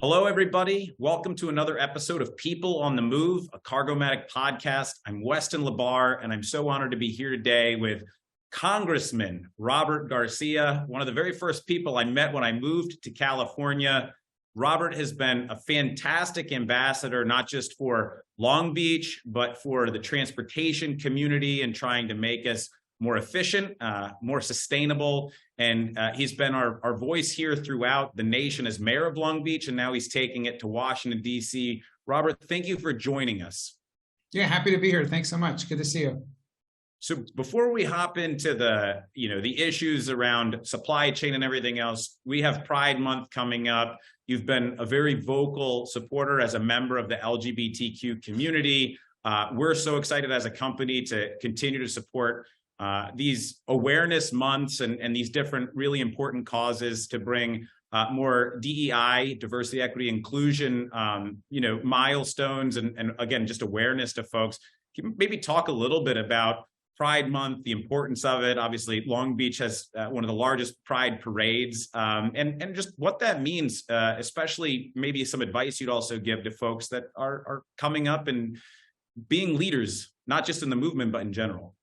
Hello, everybody. Welcome to another episode of People on the Move, a Cargomatic podcast. I'm Weston LaBar, and I'm so honored to be here today with Congressman Robert Garcia, one of the very first people I met when I moved to California. Robert has been a fantastic ambassador, not just for Long Beach, but for the transportation community and trying to make us more efficient, more sustainable. And he's been our voice here throughout the nation as mayor of Long Beach, and now he's taking it to Washington, D.C. Robert, thank you for joining us. Yeah, happy to be here. Thanks so much. Good to see you. So before we hop into the issues around supply chain and everything else, we have Pride Month coming up. You've been a very vocal supporter as a member of the LGBTQ community. We're so excited as a company to continue to support these awareness months and these different really important causes to bring more DEI, diversity, equity, inclusion, milestones, and again, just awareness to folks. Can you maybe talk a little bit about Pride Month, the importance of it? Obviously, Long Beach has one of the largest Pride parades, and just what that means, especially maybe some advice you'd also give to folks that are coming up and being leaders, not just in the movement, but in general.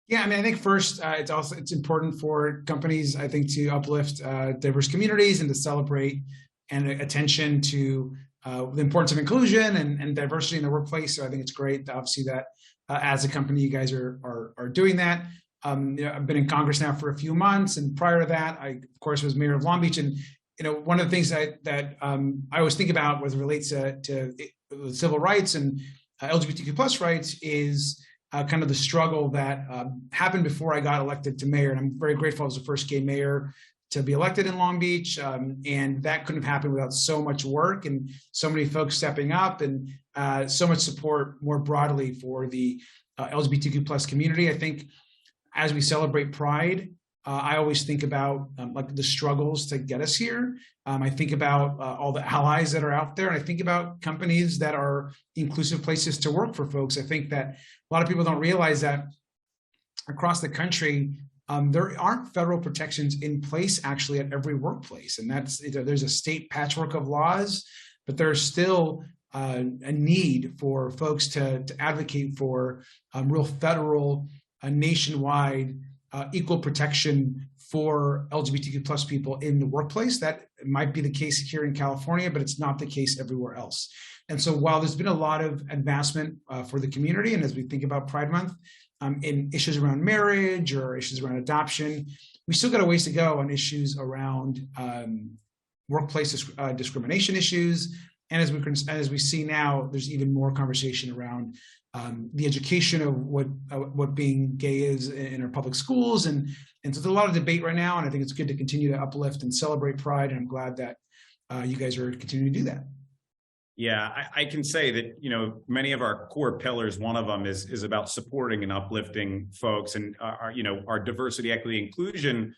Yeah, I mean, I think first, it's important for companies, I think, to uplift diverse communities and to celebrate and attention to the importance of inclusion and diversity in the workplace. So I think it's great, obviously, that as a company, you guys are doing that. I've been in Congress now for a few months, and prior to that, I, of course, was mayor of Long Beach. And one of the things that I always think about as it relates to civil rights and LGBTQ plus rights is kind of the struggle that happened before I got elected to mayor. And I'm very grateful I was the first gay mayor to be elected in Long Beach. And that couldn't have happened without so much work and so many folks stepping up and so much support more broadly for the LGBTQ plus community. I think as we celebrate Pride, I always think about like the struggles to get us here. I think about all the allies that are out there, and I think about companies that are inclusive places to work for folks. I think that a lot of people don't realize that across the country, there aren't federal protections in place actually at every workplace. And that's, there's a state patchwork of laws, but there's still a need for folks to advocate for real federal, nationwide, equal protection for LGBTQ plus people in the workplace. That might be the case here in California, but it's not the case everywhere else. And so while there's been a lot of advancement for the community, and as we think about Pride Month, in issues around marriage or issues around adoption, we still got a ways to go on issues around workplace discrimination issues. And as we see now, there's even more conversation around the education of what being gay is in our public schools. And so there's a lot of debate right now, and I think it's good to continue to uplift and celebrate Pride, and I'm glad that you guys are continuing to do that. Yeah, I can say that, many of our core pillars, one of them is about supporting and uplifting folks, and our diversity, equity, inclusion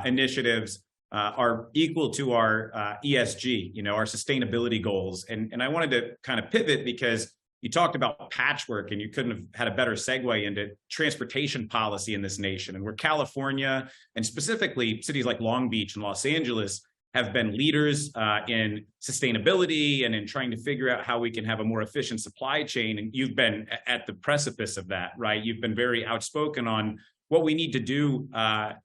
initiatives are equal to our ESG, our sustainability goals. And I wanted to kind of pivot because you talked about patchwork, and you couldn't have had a better segue into transportation policy in this nation. And where California, and specifically cities like Long Beach and Los Angeles, have been leaders in sustainability and in trying to figure out how we can have a more efficient supply chain. And you've been at the precipice of that, right? You've been very outspoken on what we need to do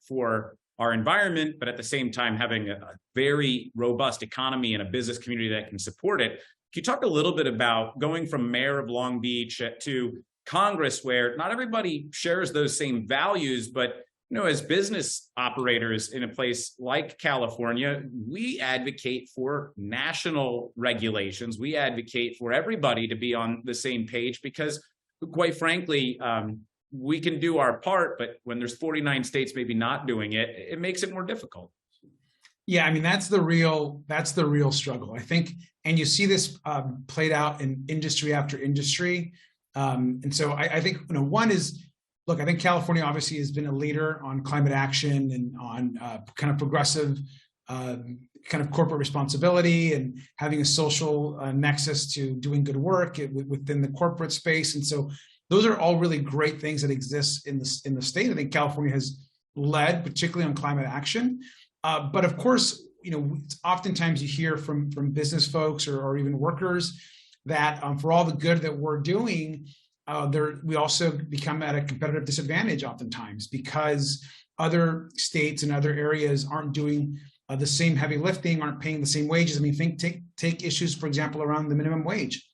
for our environment, but at the same time, having a very robust economy and a business community that can support it. Can you talk a little bit about going from mayor of Long Beach to Congress, where not everybody shares those same values, but as business operators in a place like California, we advocate for national regulations. We advocate for everybody to be on the same page because, quite frankly, we can do our part, but when there's 49 states maybe not doing it, it makes it more difficult. Yeah, I mean, that's the real struggle, I think. And you see this played out in industry after industry. And so I think, one is, look, I think California obviously has been a leader on climate action and on kind of progressive kind of corporate responsibility and having a social nexus to doing good work within the corporate space. And so those are all really great things that exist in the state. I think California has led, particularly on climate action. But of course, oftentimes you hear from business folks or even workers that for all the good that we're doing, we also become at a competitive disadvantage oftentimes because other states and other areas aren't doing the same heavy lifting, aren't paying the same wages. I mean, take issues, for example, around the minimum wage.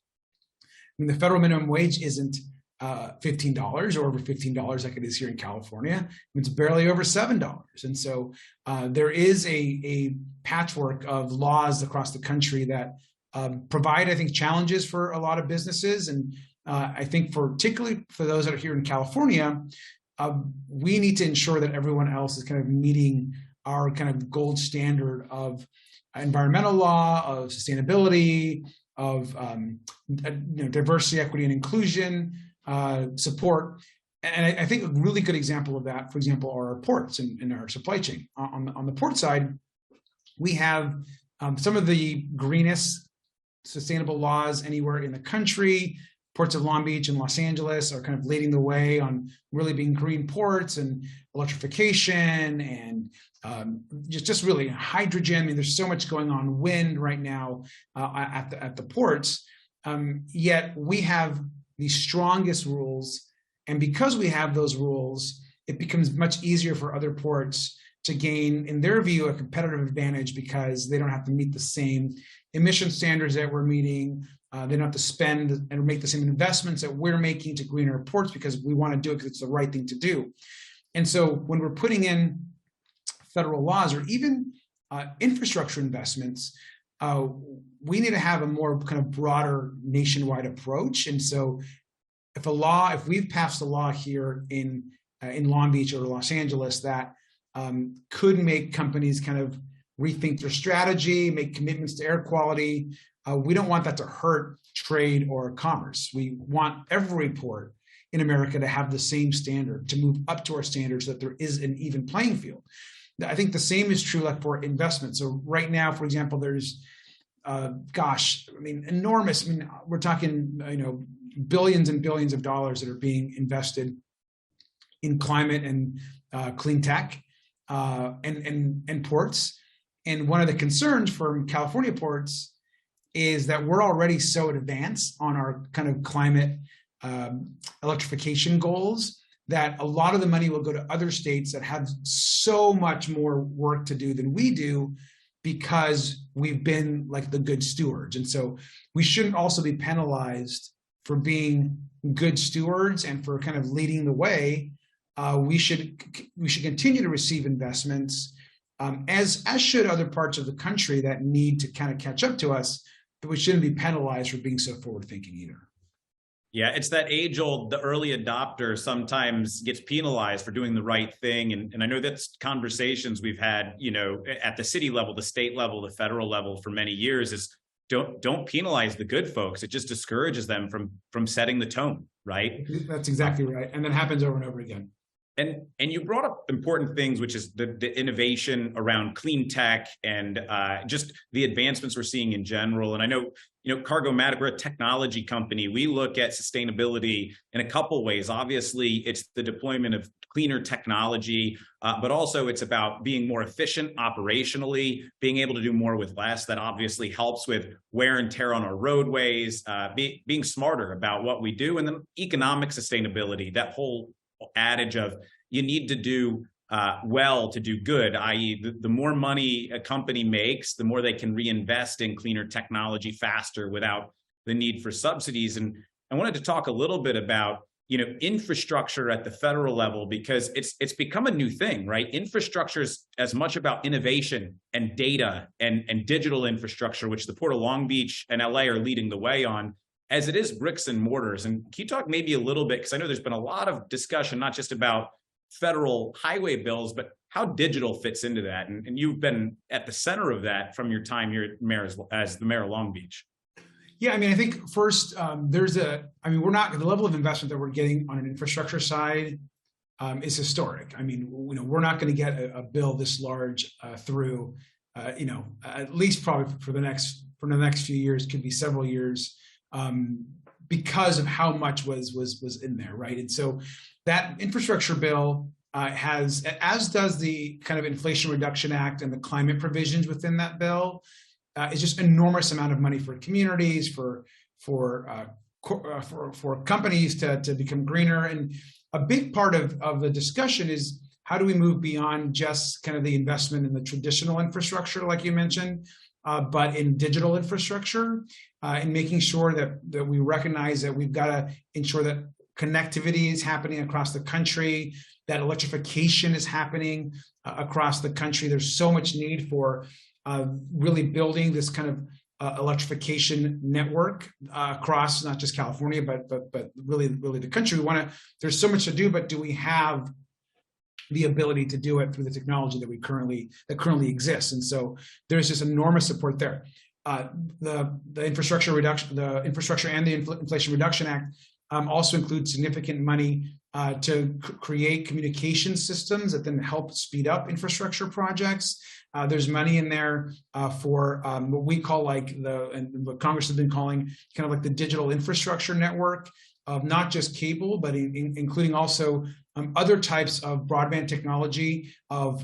I mean, the federal minimum wage isn't $15 or over $15 like it is here in California. It's barely over $7. And so there is a patchwork of laws across the country that provide, I think, challenges for a lot of businesses. And I think particularly for those that are here in California, we need to ensure that everyone else is kind of meeting our kind of gold standard of environmental law, of sustainability, of diversity, equity, and inclusion support. And I think a really good example of that, for example, are our ports and our supply chain. On the port side, we have some of the greenest sustainable laws anywhere in the country. Ports of Long Beach and Los Angeles are kind of leading the way on really being green ports and electrification and just really hydrogen. I mean, there's so much going on, wind right now at the ports. Yet we have the strongest rules, and because we have those rules, it becomes much easier for other ports to gain, in their view, a competitive advantage because they don't have to meet the same emission standards that we're meeting. They don't have to spend and make the same investments that we're making to green our ports because we want to do it because it's the right thing to do. And so when we're putting in federal laws or even infrastructure investments, we need to have a more kind of broader nationwide approach. And so if we've passed a law here in Long Beach or Los Angeles that could make companies kind of rethink their strategy, make commitments to air quality, we don't want that to hurt trade or commerce. We want every port in America to have the same standard, to move up to our standards so that there is an even playing field. I think the same is true like for investment. So right now, for example, there's, enormous, we're talking, billions and billions of dollars that are being invested in climate and clean tech and ports. And one of the concerns from California ports is that we're already so advanced on our kind of climate electrification goals that a lot of the money will go to other states that have so much more work to do than we do because we've been like the good stewards. And so we shouldn't also be penalized for being good stewards and for kind of leading the way. We should continue to receive investments, as should other parts of the country that need to kind of catch up to us, but we shouldn't be penalized for being so forward thinking either. Yeah, it's that age-old, the early adopter sometimes gets penalized for doing the right thing. And I know that's conversations we've had, at the city level, the state level, the federal level for many years is don't penalize the good folks. It just discourages them from setting the tone, right? That's exactly right. And that happens over and over again. And you brought up important things, which is the innovation around clean tech and just the advancements we're seeing in general. And I know, Cargomatic, we're a technology company. We look at sustainability in a couple ways. Obviously, it's the deployment of cleaner technology, but also it's about being more efficient operationally, being able to do more with less. That obviously helps with wear and tear on our roadways, being smarter about what we do, and then economic sustainability, that whole adage of you need to do well to do good, i.e. the more money a company makes, the more they can reinvest in cleaner technology faster without the need for subsidies. And I wanted to talk a little bit about, infrastructure at the federal level, because it's become a new thing, right? Infrastructure is as much about innovation and data and digital infrastructure, which the Port of Long Beach and LA are leading the way on, as it is bricks and mortars. And can you talk maybe a little bit, because I know there's been a lot of discussion, not just about federal highway bills, but how digital fits into that. And you've been at the center of that from your time here as the mayor of Long Beach. Yeah, I think first, the level of investment that we're getting on an infrastructure side is historic. We're not going to get a bill this large through, at least probably for the next few years, could be several years, because of how much was in there, right? And so that infrastructure bill has, as does the kind of Inflation Reduction Act and the climate provisions within that bill, is just enormous amount of money for communities, for companies to become greener. And a big part of the discussion is, how do we move beyond just kind of the investment in the traditional infrastructure, like you mentioned, but in digital infrastructure, and making sure that we recognize that we've got to ensure that connectivity is happening across the country, that electrification is happening across the country. There's so much need for really building this kind of electrification network across not just California, but really the country. There's so much to do, but do we have the ability to do it through the technology that currently exists? And so there's just enormous support there. The Infrastructure and the Inflation Reduction Act also includes significant money to create communication systems that then help speed up infrastructure projects. There's money in there for what we call and what Congress has been calling kind of like the digital infrastructure network of not just cable, but including also other types of broadband technology, of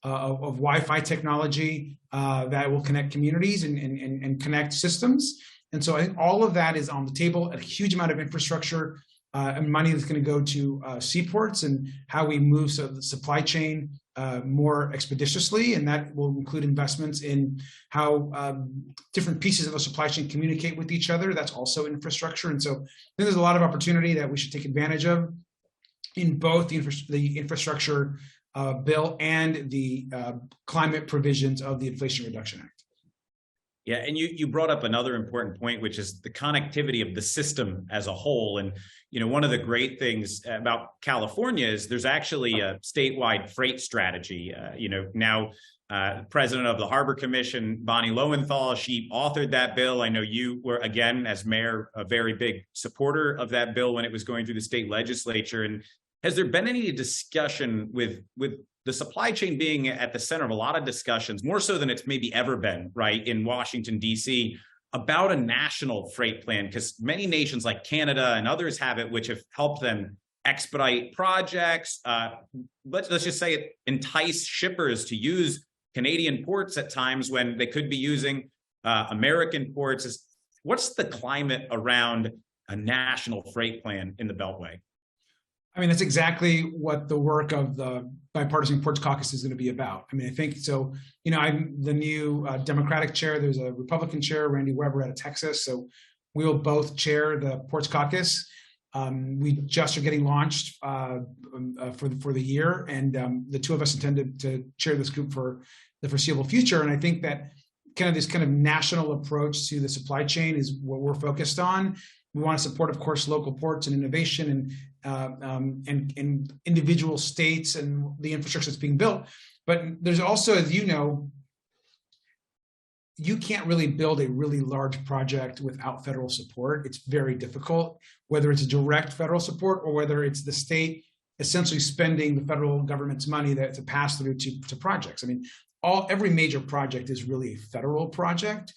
Wi-Fi technology that will connect communities and connect systems. And so I think all of that is on the table, a huge amount of infrastructure and money that's going to go to seaports and how we move the supply chain more expeditiously. And that will include investments in how different pieces of the supply chain communicate with each other. That's also infrastructure. And so I think there's a lot of opportunity that we should take advantage of in both the infrastructure bill and the climate provisions of the Inflation Reduction Act. Yeah, and you brought up another important point, which is the connectivity of the system as a whole. And one of the great things about California is there's actually a statewide freight strategy. Now President of the Harbor Commission, Bonnie Lowenthal, she authored that bill. I know you were, again, as mayor, a very big supporter of that bill when it was going through the state legislature. And has there been any discussion with the supply chain being at the center of a lot of discussions, more so than it's maybe ever been, right, in Washington, D.C., about a national freight plan? Because many nations like Canada and others have it, which have helped them expedite projects. Let's just say it entice shippers to use Canadian ports at times when they could be using American ports. What's the climate around a national freight plan in the Beltway? I mean, that's exactly what the work of the Bipartisan Ports Caucus is going to be about. I mean, I think so. I'm the new Democratic chair. There's a Republican chair, Randy Weber, out of Texas. So we will both chair the Ports Caucus. We just are getting launched for the year, and the two of us intended to chair this group for the foreseeable future. And I think that this kind of national approach to the supply chain is what we're focused on. We want to support, of course, local ports and innovation and individual states and the infrastructure that's being built. But there's also, as you know, you can't really build a really large project without federal support. It's very difficult, whether it's direct federal support or whether it's the state essentially spending the federal government's money to pass through to projects. I mean, every major project is really a federal project.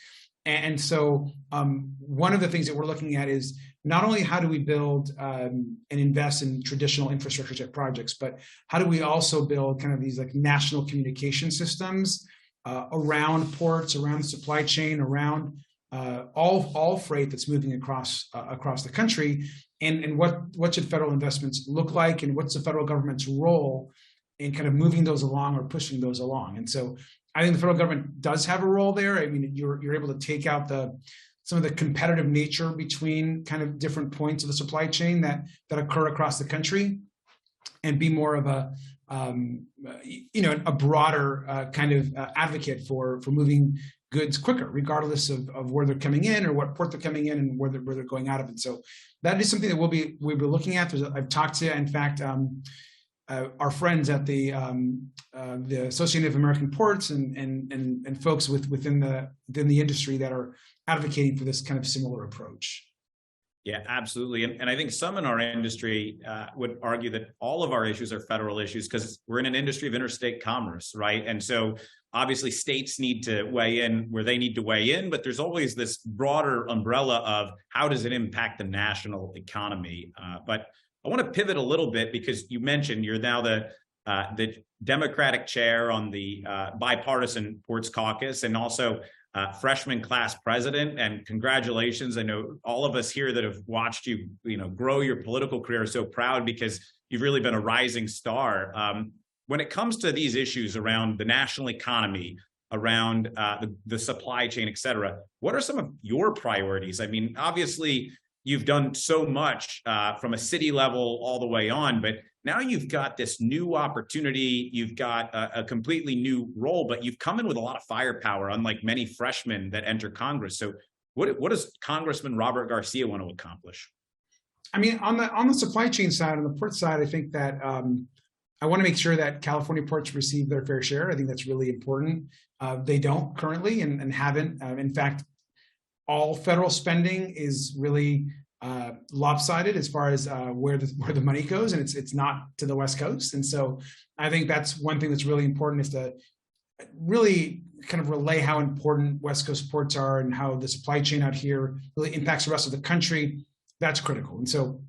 And so one of the things that we're looking at is not only how do we build and invest in traditional infrastructure type projects, but how do we also build kind of these like national communication systems around ports, around the supply chain, around all freight that's moving across the country, and what should federal investments look like, and what's the federal government's role in kind of moving those along or pushing those along. And so I think the federal government does have a role there. I mean, you're able to take out some of the competitive nature between kind of different points of the supply chain that occur across the country, and be more of a broader kind of advocate for moving goods quicker, regardless of where they're coming in or what port they're coming in and where they're going out of. And so that is something that we'll be looking at. I've talked to, in fact, our friends at the Association of American Ports and folks within the industry that are advocating for this kind of similar approach. Yeah, absolutely. And I think some in our industry would argue that all of our issues are federal issues because we're in an industry of interstate commerce, right? And so obviously states need to weigh in where they need to weigh in, but there's always this broader umbrella of how does it impact the national economy. But I want to pivot a little bit because you mentioned you're now the Democratic chair on the bipartisan Ports Caucus, and also freshman class president. And congratulations! I know all of us here that have watched you, grow your political career are so proud because you've really been a rising star. When it comes to these issues around the national economy, around the supply chain, et cetera, what are some of your priorities? I mean, obviously, you've done so much from a city level all the way on, but now you've got this new opportunity. You've got a completely new role, but you've come in with a lot of firepower, unlike many freshmen that enter Congress. So what does Congressman Robert Garcia want to accomplish? I mean, on the supply chain side, on the port side, I think that I want to make sure that California ports receive their fair share. I think that's really important. They don't currently and haven't. In fact, all federal spending is really lopsided as far as where the money goes, and it's not to the West Coast. And so I think that's one thing that's really important, is to really kind of relay how important West Coast ports are and how the supply chain out here really impacts the rest of the country. That's critical. And so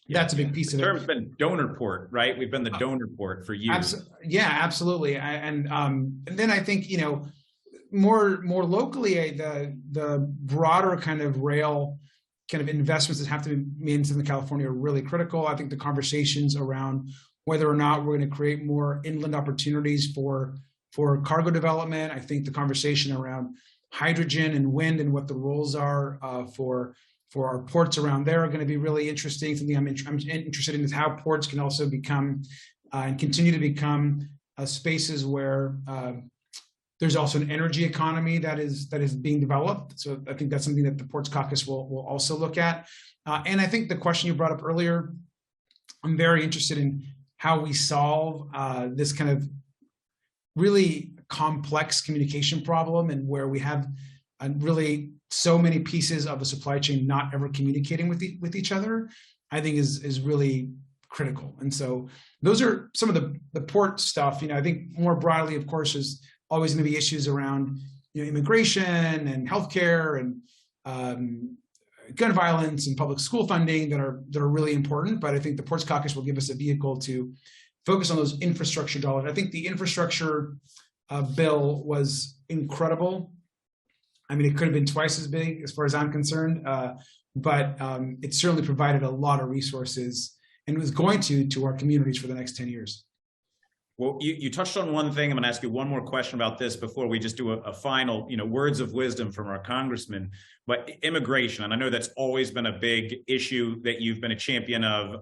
that's a big piece of it. The term's been donor port, right? We've been the donor port for years. Absolutely. And then I think, more locally, the broader kind of rail kind of investments that have to be made in Southern California are really critical. I think the conversations around whether or not we're going to create more inland opportunities for cargo development. I think the conversation around hydrogen and wind and what the roles are for our ports around there are going to be really interesting. Something I'm interested in is how ports can also become and continue to become spaces where there's also an energy economy that is being developed. So I think that's something that the Ports Caucus will also look at. And I think the question you brought up earlier, I'm very interested in how we solve this kind of really complex communication problem, and where we have really so many pieces of the supply chain not ever communicating with each other, I think is really critical. And so those are some of the port stuff. I think more broadly, of course, is always going to be issues around immigration and healthcare and gun violence and public school funding that are really important. But I think the Ports Caucus will give us a vehicle to focus on those infrastructure dollars. I think the infrastructure bill was incredible. I mean, it could have been twice as big as far as I'm concerned, but it certainly provided a lot of resources and was going to our communities for the next 10 years. Well, you touched on one thing. I'm going to ask you one more question about this before we just do a final, words of wisdom from our congressman. But immigration, and I know that's always been a big issue that you've been a champion of.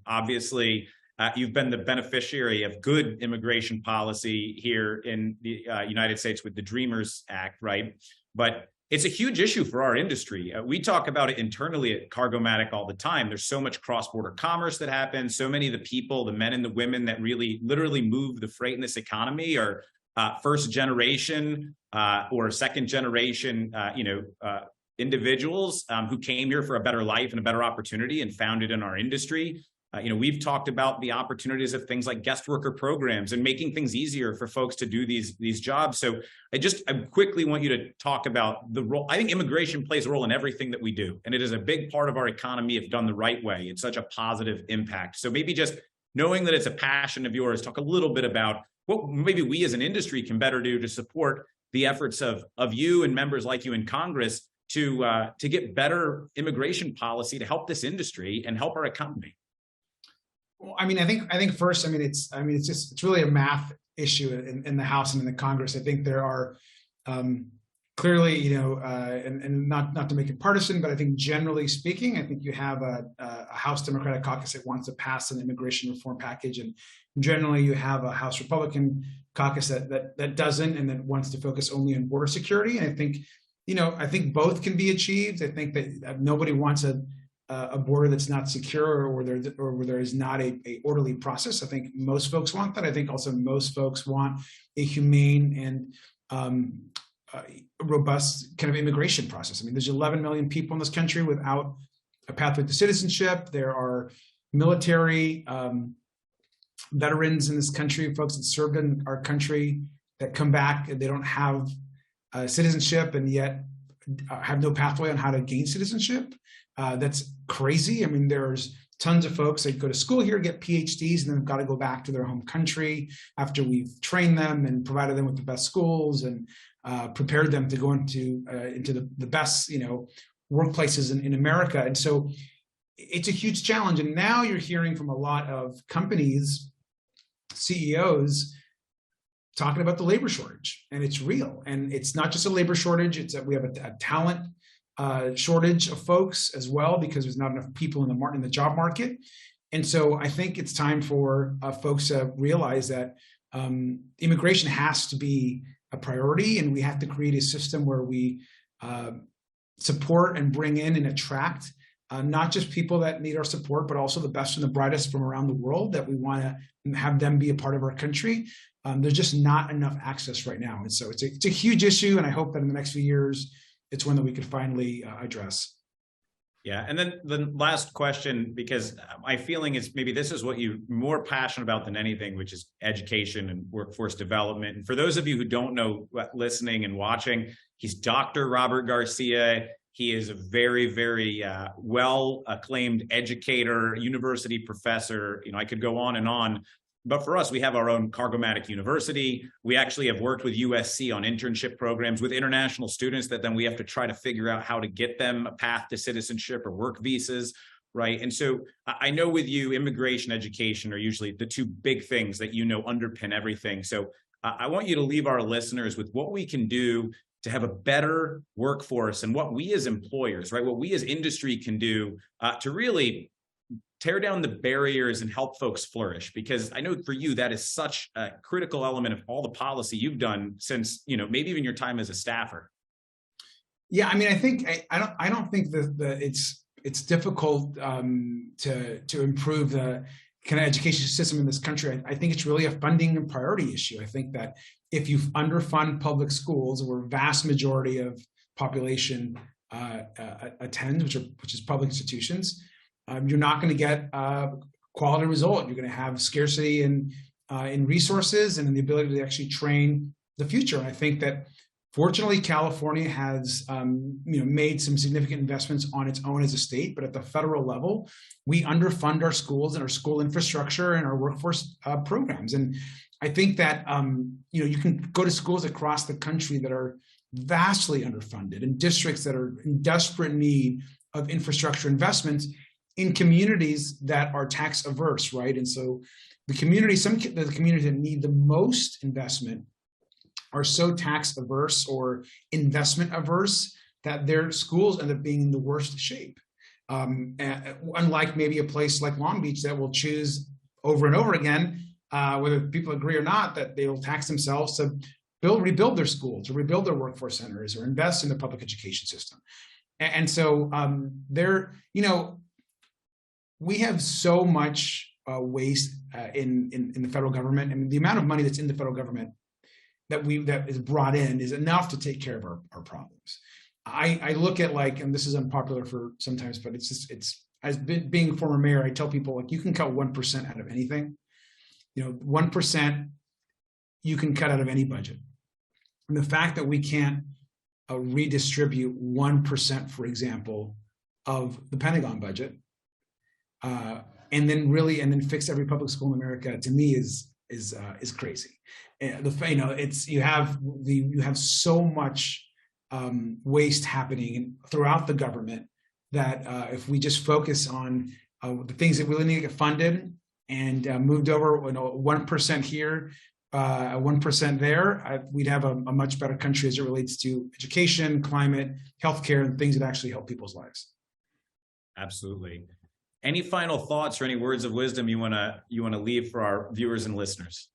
Obviously, you've been the beneficiary of good immigration policy here in the United States with the Dreamers Act, right? But it's a huge issue for our industry. We talk about it internally at Cargomatic all the time. There's so much cross-border commerce that happens. So many of the people, the men and the women that really literally move the freight in this economy are first generation or second generation, individuals who came here for a better life and a better opportunity and found it in our industry. We've talked about the opportunities of things like guest worker programs and making things easier for folks to do these jobs. So I quickly want you to talk about the role. I think immigration plays a role in everything that we do, and it is a big part of our economy if done the right way. It's such a positive impact. So maybe just knowing that it's a passion of yours, talk a little bit about what maybe we as an industry can better do to support the efforts of you and members like you in Congress to get better immigration policy to help this industry and help our economy. Well, I think first, it's really a math issue in the House and in the Congress. I think there are clearly, and not to make it partisan, but I think generally speaking, I think you have a House Democratic caucus that wants to pass an immigration reform package, and generally you have a House Republican caucus that doesn't, and that wants to focus only on border security. And I think both can be achieved. I think that nobody wants a border that's not secure or where there is not a orderly process. I think most folks want that. I think also most folks want a humane and robust kind of immigration process. I mean, there's 11 million people in this country without a pathway to citizenship. There are military veterans in this country, folks that served in our country that come back and they don't have citizenship and yet have no pathway on how to gain citizenship. That's crazy. I mean, there's tons of folks that go to school here, get PhDs, and then have got to go back to their home country after we've trained them and provided them with the best schools and prepared them to go into the best, workplaces in America. And so it's a huge challenge. And now you're hearing from a lot of companies, CEOs, talking about the labor shortage, and it's real. And it's not just a labor shortage, it's that we have a talent shortage of folks as well, because there's not enough people in the job market. And so I think it's time for folks to realize that immigration has to be a priority, and we have to create a system where we support and bring in and attract not just people that need our support, but also the best and the brightest from around the world that we want to have them be a part of our country. There's just not enough access right now. And so it's a huge issue. And I hope that in the next few years, it's one that we could finally address. Yeah. And then the last question, because my feeling is maybe this is what you're more passionate about than anything, which is education and workforce development. And for those of you who don't know, listening and watching, he's Dr. Robert Garcia. He is a very, very well-acclaimed educator, university professor. I could go on and on. But for us, we have our own Cargomatic University. We actually have worked with USC on internship programs with international students that then we have to try to figure out how to get them a path to citizenship or work visas, right? And so I know with you, immigration, education are usually the two big things that underpin everything. So I want you to leave our listeners with what we can do to have a better workforce and what we as employers, right, what we as industry can do to really tear down the barriers and help folks flourish. Because I know for you, that is such a critical element of all the policy you've done since, maybe even your time as a staffer. Yeah, I mean, I think I don't think that it's difficult to improve the kind of education system in this country. I think it's really a funding and priority issue. I think that if you underfund public schools, where a vast majority of population attend, which is public institutions, you're not going to get quality result. You're going to have scarcity in resources and in the ability to actually train the future. And I think that fortunately, California has made some significant investments on its own as a state, but at the federal level, we underfund our schools and our school infrastructure and our workforce programs. And I think that you can go to schools across the country that are vastly underfunded, and districts that are in desperate need of infrastructure investments in communities that are tax averse, right? And so the communities that need the most investment are so tax averse or investment averse that their schools end up being in the worst shape. Unlike maybe a place like Long Beach that will choose over and over again, whether people agree or not, that they will tax themselves to rebuild their schools or rebuild their workforce centers or invest in the public education system. And so we have so much waste in the federal government. I mean, the amount of money that's in the federal government that is brought in is enough to take care of our problems. I look at and this is unpopular for sometimes, but as being a former mayor, I tell people you can cut 1% out of anything. 1% you can cut out of any budget. And the fact that we can't redistribute 1%, for example, of the Pentagon budget, and then fix every public school in America, to me is crazy. You have so much waste happening throughout the government that if we just focus on the things that really need to get funded and moved over 1% here, 1% there, we'd have a much better country as it relates to education, climate, healthcare, and things that actually help people's lives. Absolutely. Any final thoughts or any words of wisdom you want to leave for our viewers and listeners?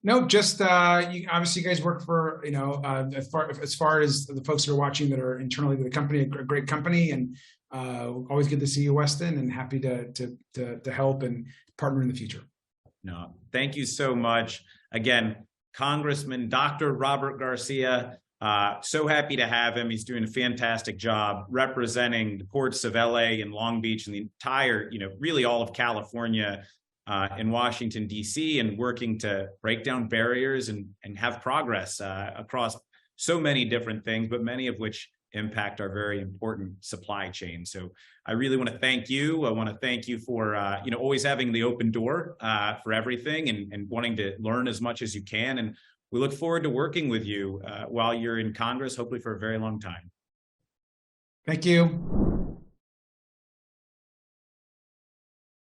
No, just obviously you guys work for as far as the folks that are watching that are internally to the company, a great company, and always good to see you, Weston, and happy to help and partner in the future. No, thank you so much. Again, Congressman Dr. Robert Garcia. So happy to have him. He's doing a fantastic job representing the ports of LA and Long Beach and the entire, really all of California in Washington, D.C., and working to break down barriers and have progress across so many different things, but many of which impact our very important supply chain. So I really want to thank you. I want to thank you for always having the open door for everything and wanting to learn as much as you can. And we look forward to working with you while you're in Congress, hopefully for a very long time. Thank you.